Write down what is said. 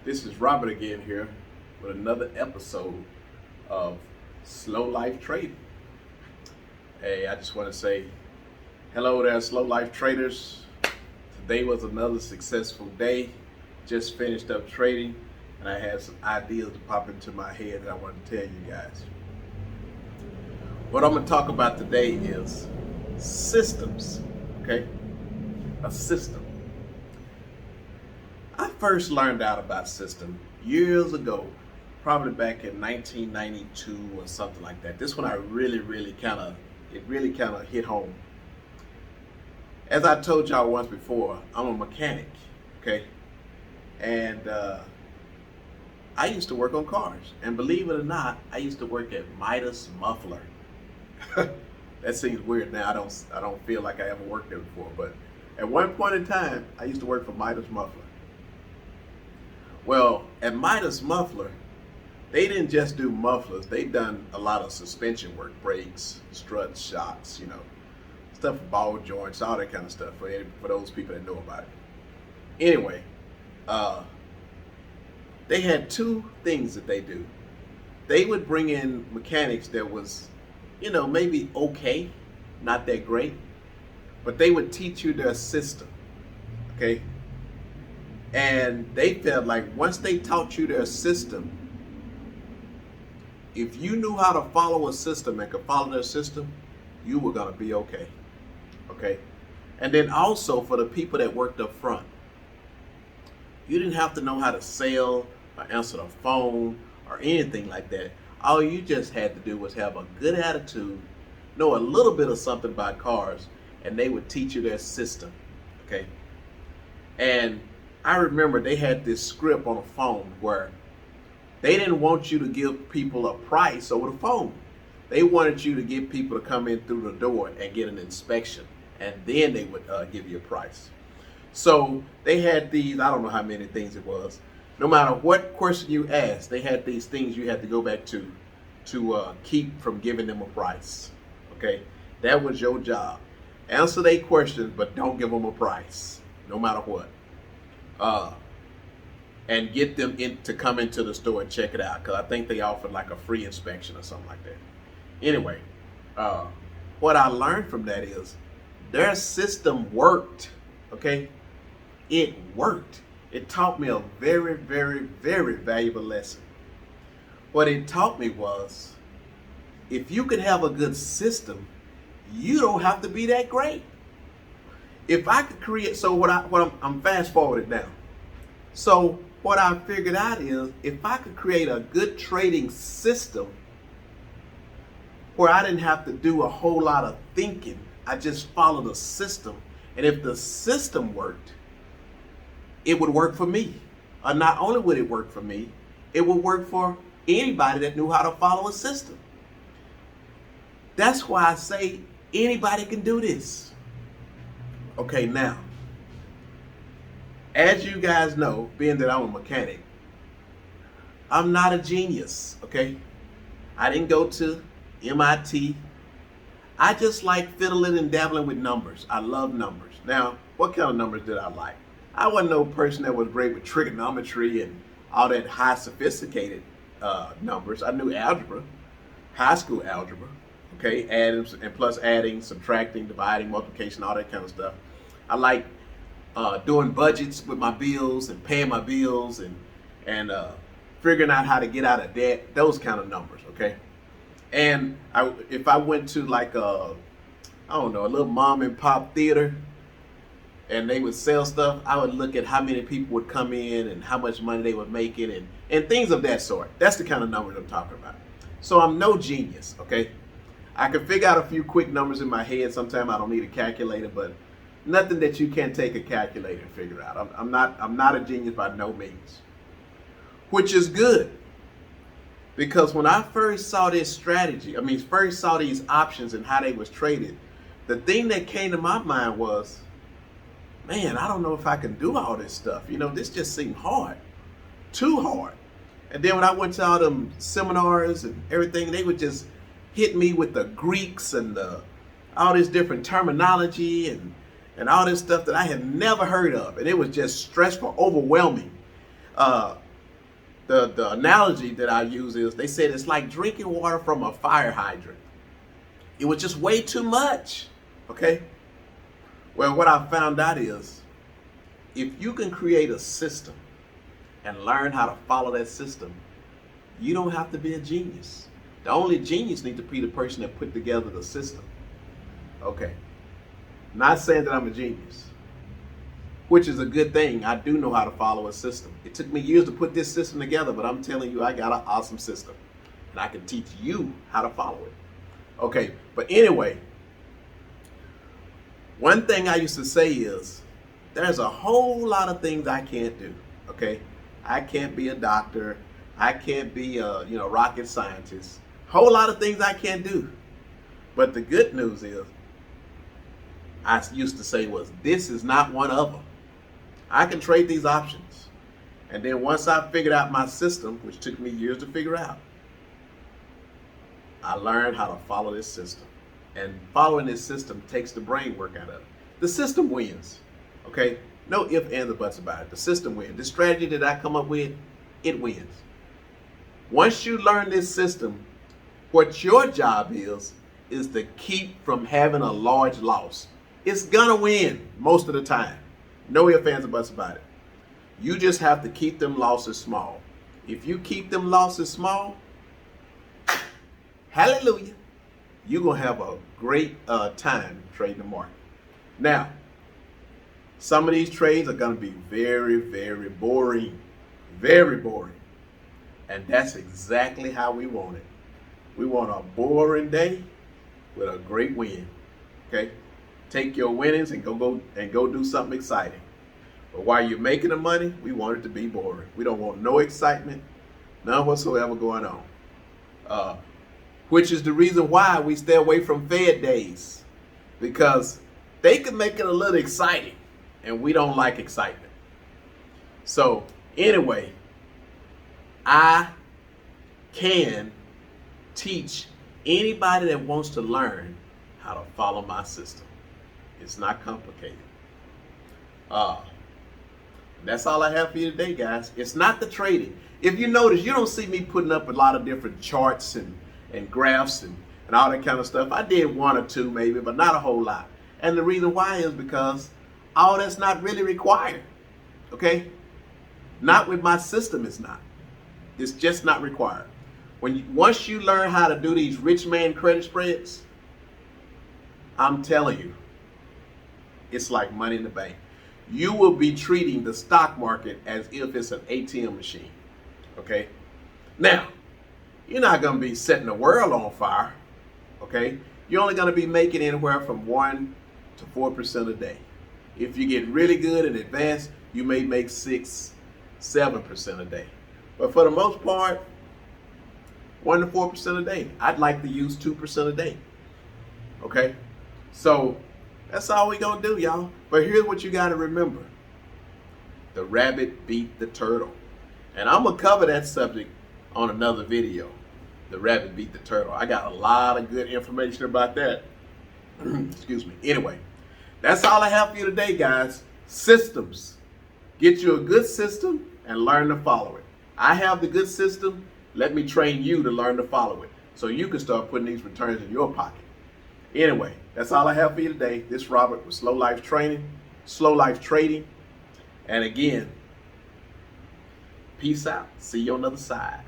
This is Robert again here with another episode of Slow Life Trading. Hey, I just want to say hello there, Slow Life Traders. Today was another successful day. Just finished up trading and I had some ideas to pop into my head that I want to tell you guys. What I'm going to talk about today is systems, okay? A system. I first learned out about system years ago, probably back in 1992 or something like that. This one I really kind of hit home. As I told y'all once before, I'm a mechanic, okay? And I used to work on cars. And believe it or not, I used to work at Midas Muffler. That seems weird now. I don't feel like I ever worked there before, but at one point in time, I used to work for Midas Muffler. Well, at Midas Muffler, they didn't just do mufflers. They done a lot of suspension work, brakes, struts, shocks, stuff for ball joints, all that kind of stuff for those people that know about it. Anyway, they had two things that they do. They would bring in mechanics that was, maybe okay, not that great, but they would teach you their system, okay? And they felt like once they taught you their system, if you knew how to follow a system and could follow their system, you were gonna be okay, okay? And then also for the people that worked up front, you didn't have to know how to sell or answer the phone or anything like that. All you just had to do was have a good attitude, know a little bit of something about cars, and they would teach you their system, okay? And I remember they had this script on the phone where they didn't want you to give people a price over the phone. They wanted you to get people to come in through the door and get an inspection, and then they would give you a price. So they had these, I don't know how many things it was. No matter what question you asked, they had these things you had to go back to keep from giving them a price, okay? That was your job. Answer their questions, but don't give them a price, no matter what. And get them to come into the store and check it out, because I think they offered like a free inspection or something like that. Anyway, what I learned from that is their system worked, okay? It worked. It taught me a very valuable lesson. What it taught me was, if you can have a good system, you don't have to be that great. If I could create, so I'm fast forwarded now. So what I figured out is, if I could create a good trading system where I didn't have to do a whole lot of thinking, I just followed the system. And if the system worked, it would work for me. Or not only would it work for me, it would work for anybody that knew how to follow a system. That's why I say anybody can do this. Okay, now, as you guys know, being that I'm a mechanic, I'm not a genius, okay? I didn't go to MIT. I just like fiddling and dabbling with numbers. I love numbers. Now, what kind of numbers did I like? I wasn't no person that was great with trigonometry and all that high sophisticated numbers. I knew algebra, high school algebra, okay? Adding and plus adding, subtracting, dividing, multiplication, all that kind of stuff. I like doing budgets with my bills and paying my bills and figuring out how to get out of debt, those kind of numbers, okay? And if I went to like a little mom and pop theater and they would sell stuff, I would look at how many people would come in and how much money they would make it and things of that sort. That's the kind of numbers I'm talking about. So I'm no genius, okay? I can figure out a few quick numbers in my head. Sometimes I don't need a calculator, but nothing that you can't take a calculator and figure out. I'm not a genius by no means, which is good, because when I first saw this strategy, first saw these options and how they was traded, the thing that came to my mind was, man, I don't know if I can do all this stuff. This just seemed hard, too hard. And then when I went to all them seminars and everything, they would just hit me with the Greeks and all this different terminology and all this stuff that I had never heard of. And it was just stressful, overwhelming. the analogy that I use is they said it's like drinking water from a fire hydrant. It was just way too much. Okay? Well, what I found out is if you can create a system and learn how to follow that system, you don't have to be a genius. The only genius needs to be the person that put together the system. Okay. Not saying that I'm a genius, which is a good thing. I do know how to follow a system. It took me years to put this system together, but I'm telling you, I got an awesome system. And I can teach you how to follow it. Okay, but anyway, one thing I used to say is, there's a whole lot of things I can't do, okay? I can't be a doctor. I can't be a rocket scientist. Whole lot of things I can't do. But the good news is, I used to say was, this is not one of them. I can trade these options. And then once I figured out my system, which took me years to figure out, I learned how to follow this system. And following this system takes the brain work out of it. The system wins. Okay? No ifs, ands, or buts about it. The system wins. The strategy that I come up with, it wins. Once you learn this system, what your job is to keep from having a large loss. It's gonna win most of the time. No ifs, ands, or buts about it. You just have to keep them losses small. If you keep them losses small, hallelujah, you're gonna have a great time trading the market. Now, some of these trades are gonna be very, very boring. Very boring. And that's exactly how we want it. We want a boring day with a great win. Okay? Take your winnings and go do something exciting. But while you're making the money, we want it to be boring. We don't want no excitement, none whatsoever going on. Which is the reason why we stay away from Fed days, because they can make it a little exciting, and we don't like excitement. So anyway, I can teach anybody that wants to learn how to follow my system. It's not complicated. That's all I have for you today, guys. It's not the trading. If you notice, you don't see me putting up a lot of different charts and graphs and all that kind of stuff. I did one or two maybe, but not a whole lot. And the reason why is because all that's not really required. Okay? Not with my system, it's not. It's just not required. Once you learn how to do these rich man credit spreads, I'm telling you, it's like money in the bank. You will be treating the stock market as if it's an ATM machine. Okay? Now, you're not going to be setting the world on fire. Okay? You're only going to be making anywhere from 1% to 4% a day. If you get really good and advanced, you may make 6, 7% a day. But for the most part, 1% to 4% a day. I'd like to use 2% a day. Okay? So that's all we gonna do, y'all. But here's what you gotta remember. The rabbit beat the turtle. And I'm gonna cover that subject on another video. The rabbit beat the turtle. I got a lot of good information about that. Excuse me. Anyway, that's all I have for you today, guys. Systems. Get you a good system and learn to follow it. I have the good system. Let me train you to learn to follow it so you can start putting these returns in your pocket. Anyway, that's all I have for you today. This is Robert with Slow Life Trading. And again, peace out. See you on the other side.